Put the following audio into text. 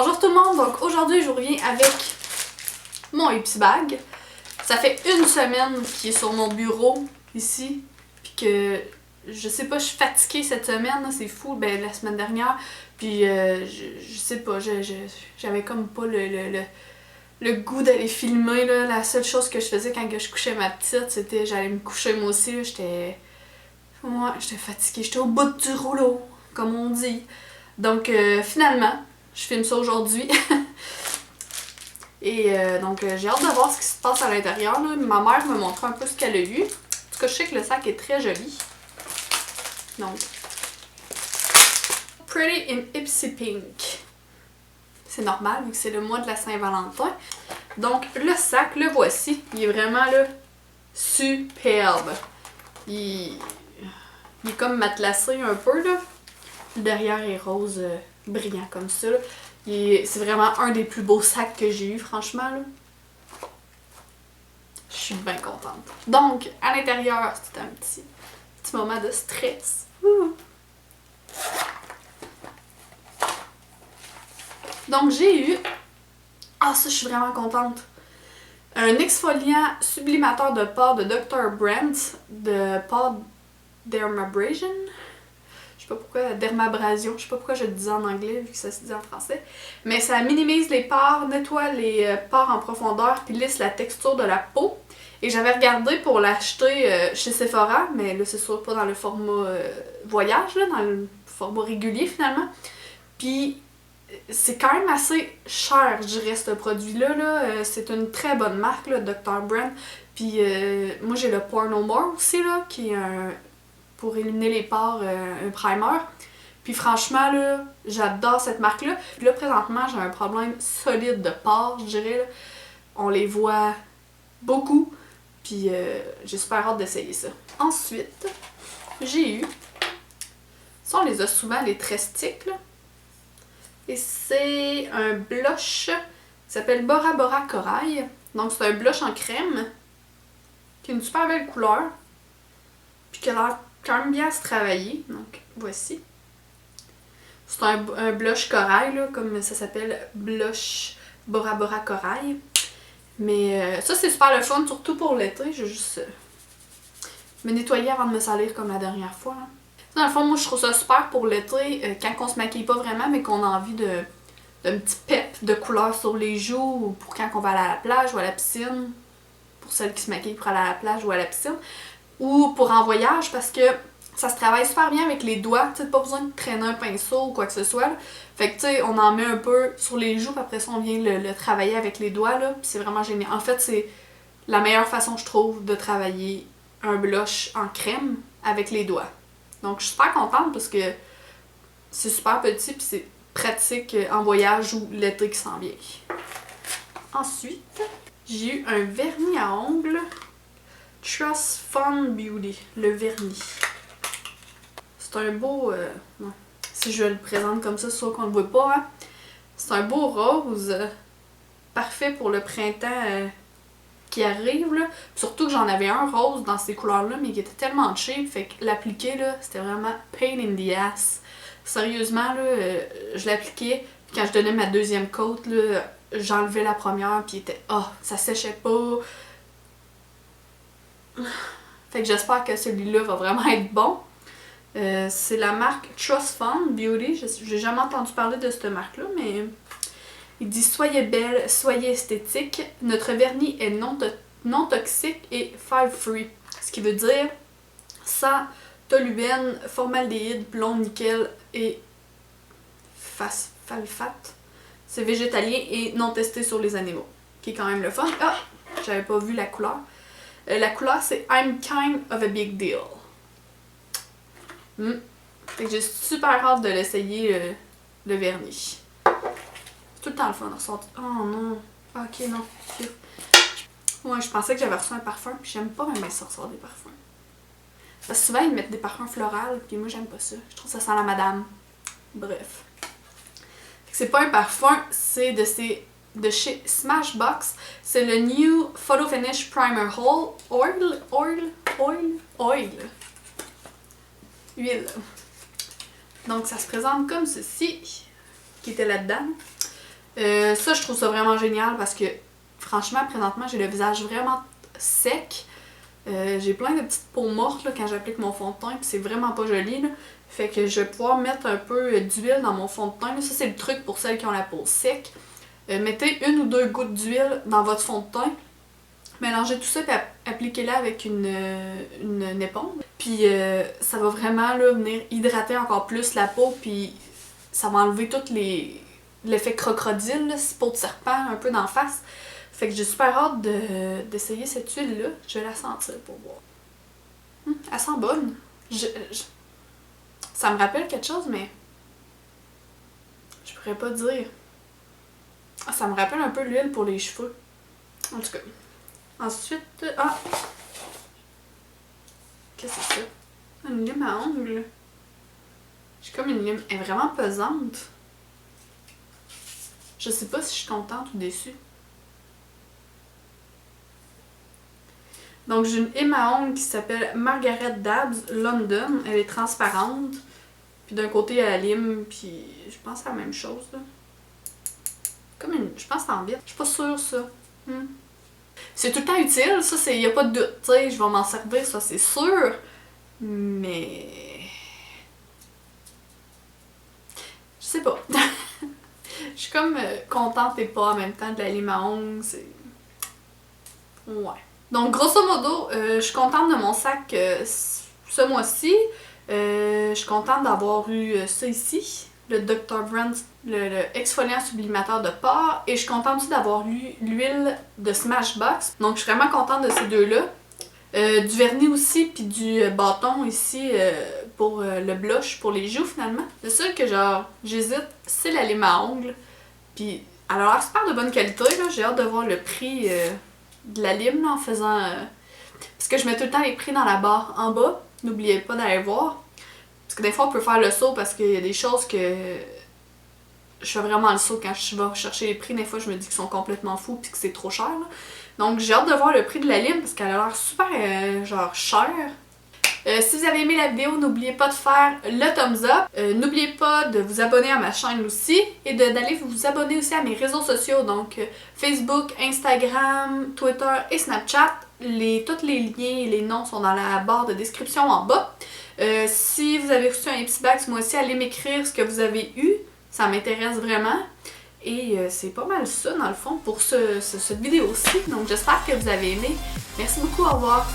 Bonjour tout le monde, donc aujourd'hui je vous reviens avec mon Ipsy Bag. Ça fait une semaine qu'il est sur mon bureau ici, puis que je sais pas, je suis fatiguée cette semaine, c'est fou, ben la semaine dernière, puis je sais pas, j'avais comme pas le goût d'aller filmer, là. La seule chose que je faisais quand je couchais ma petite, c'était j'allais me coucher moi aussi, j'étais fatiguée, j'étais au bout du rouleau, comme on dit. Donc finalement, je filme ça aujourd'hui. Et donc j'ai hâte de voir ce qui se passe à l'intérieur. Ma mère me montre un peu ce qu'elle a eu. En tout cas, je sais que le sac est très joli. Donc, Pretty in Ipsy Pink. C'est normal vu que c'est le mois de la Saint-Valentin. Donc le sac, le voici. Il est vraiment là superbe. Il est comme matelassé un peu là. Le derrière est rose brillant comme ça. C'est vraiment un des plus beaux sacs que j'ai eu, franchement. Là. Je suis bien contente. Donc, à l'intérieur, c'était un petit moment de stress. Donc, j'ai eu... Ah, ça, je suis vraiment contente. Un exfoliant sublimateur de pores de Dr. Brandt de pores Dermabrasion. Je sais pas pourquoi, dermabrasion, je sais pas pourquoi je le dis en anglais vu que ça se dit en français. Mais ça minimise les pores, nettoie les pores en profondeur puis lisse la texture de la peau. Et j'avais regardé pour l'acheter chez Sephora, mais là c'est sûr pas dans le format voyage, là, dans le format régulier finalement. Puis c'est quand même assez cher, je dirais, ce produit-là. Là. C'est une très bonne marque, là, Dr. Brandt. Puis moi j'ai le Pore No More aussi, là, qui est pour éliminer les pores, un primer. Puis franchement, là, j'adore cette marque-là. Puis là, présentement, j'ai un problème solide de pores, je dirais. Là. On les voit beaucoup. Puis j'ai super hâte d'essayer ça. Ensuite, j'ai eu... Ça, on les a souvent, les Trestic, là. Et c'est un blush qui s'appelle Bora Bora Corail. Donc, c'est un blush en crème qui a une super belle couleur. Puis qui a l'air quand même bien à se travailler. Donc, voici. C'est un blush corail, là, comme ça s'appelle, blush Bora Bora Corail. Mais ça, c'est super le fun, surtout pour l'été. Je vais juste me nettoyer avant de me salir comme la dernière fois. Hein. Dans le fond, moi, je trouve ça super pour l'été, quand on se maquille pas vraiment, mais qu'on a envie d'un petit pep de couleur sur les joues, ou pour quand on va aller à la plage ou à la piscine. Pour celles qui se maquillent pour aller à la plage ou à la piscine. Ou pour en voyage, parce que ça se travaille super bien avec les doigts, tu sais, pas besoin de traîner un pinceau ou quoi que ce soit. Là. Fait que tu sais, on en met un peu sur les joues, puis après ça on vient le travailler avec les doigts, là, puis c'est vraiment génial. En fait, c'est la meilleure façon, je trouve, de travailler un blush en crème avec les doigts. Donc je suis super contente parce que c'est super petit, puis c'est pratique en voyage ou l'été qui s'en vient. Ensuite, j'ai eu un vernis à ongles Trust Fun Beauty, le vernis. C'est un beau... non. Si je le présente comme ça, c'est sûr qu'on le voit pas. Hein? C'est un beau rose. Parfait pour le printemps qui arrive. Là. Surtout que j'en avais un rose dans ces couleurs-là, mais qui était tellement cheap. Fait que l'appliquer, là, c'était vraiment pain in the ass. Sérieusement, là, je l'appliquais. Quand je donnais ma deuxième coat, là, j'enlevais la première, puis était... ça séchait pas. Fait que j'espère que celui-là va vraiment être bon. C'est la marque Trust Fun Beauty. J'ai jamais entendu parler de cette marque-là, mais il dit « Soyez belle, soyez esthétique. Notre vernis est non toxique et fire free. » Ce qui veut dire sans toluen, formaldéhyde, plomb, nickel et sulfate. C'est végétalien et non testé sur les animaux. Qui est quand même le fun. Ah! J'avais pas vu la couleur. La couleur, c'est I'm kind of a big deal. Fait que j'ai super hâte de l'essayer, le vernis. C'est tout le temps le fun de ressortir. Oh non. Ok, non. Ouais, je pensais que j'avais reçu un parfum, puis j'aime pas même ça recevoir des parfums. Parce que souvent, ils mettent des parfums floraux, puis moi, j'aime pas ça. Je trouve que ça sent la madame. Bref. C'est pas un parfum, c'est de chez Smashbox. C'est le New Photo Finish Primer Huile. Donc ça se présente comme ceci, qui était là-dedans. Ça, je trouve ça vraiment génial parce que, franchement, présentement, j'ai le visage vraiment sec. J'ai plein de petites peaux mortes là, quand j'applique mon fond de teint, puis c'est vraiment pas joli. Là. Fait que je vais pouvoir mettre un peu d'huile dans mon fond de teint. Là. Ça, c'est le truc pour celles qui ont la peau sec. Mettez 1 ou 2 gouttes d'huile dans votre fond de teint. Mélangez tout ça et appliquez-la avec une éponge. Puis ça va vraiment là, venir hydrater encore plus la peau, puis ça va enlever tout l'effet crocodile, là, peau de serpent un peu d'en face. Fait que j'ai super hâte d'essayer cette huile-là. Je vais la sentir pour voir. Elle sent bonne. Ça me rappelle quelque chose, mais je pourrais pas dire. Ah, ça me rappelle un peu l'huile pour les cheveux. En tout cas. Ensuite, qu'est-ce que c'est ça? Une lime à ongles. J'ai comme une lime. Elle est vraiment pesante. Je sais pas si je suis contente ou déçue. Donc, j'ai une lime à ongles qui s'appelle Margaret Dabbs London. Elle est transparente. Puis d'un côté, il y a la lime, puis je pense que c'est la même chose, là. Comme une... Je pense que c'est en vitre. Je suis pas sûre, ça. C'est tout le temps utile, ça, y a pas de doute. Tu sais, je vais m'en servir, ça, c'est sûr. Mais... Je sais pas. Je suis comme contente et pas en même temps de la lime à ongles. C'est... Ouais. Donc, grosso modo, je suis contente de mon sac ce mois-ci. Je suis contente d'avoir eu ça ici, le Dr. Brandt, le exfoliant sublimateur de pores. Et je suis contente aussi d'avoir eu l'huile de Smashbox. Donc, je suis vraiment contente de ces deux-là. Du vernis aussi, puis du bâton ici pour le blush, pour les joues finalement. Le seul que genre, j'hésite, c'est la lime à ongles. Puis, elle a l'air super de bonne qualité, là. J'ai hâte de voir le prix de la lime là, en faisant... Parce que je mets tout le temps les prix dans la barre en bas. N'oubliez pas d'aller voir. Parce que des fois, on peut faire le saut parce qu'il y a des choses que... Je fais vraiment le saut quand je vais chercher les prix. Des fois, je me dis qu'ils sont complètement fous puis que c'est trop cher. Là. Donc, j'ai hâte de voir le prix de la lime parce qu'elle a l'air super, genre, chère. Si vous avez aimé la vidéo, n'oubliez pas de faire le thumbs up. N'oubliez pas de vous abonner à ma chaîne aussi et d'aller vous abonner aussi à mes réseaux sociaux. Donc, Facebook, Instagram, Twitter et Snapchat. Tous les liens et les noms sont dans la barre de description en bas. Si vous avez reçu un Ipsy-Bag ce mois-ci, allez m'écrire ce que vous avez eu. Ça m'intéresse vraiment. Et c'est pas mal ça, dans le fond, pour cette vidéo-ci. Donc, j'espère que vous avez aimé. Merci beaucoup, au revoir!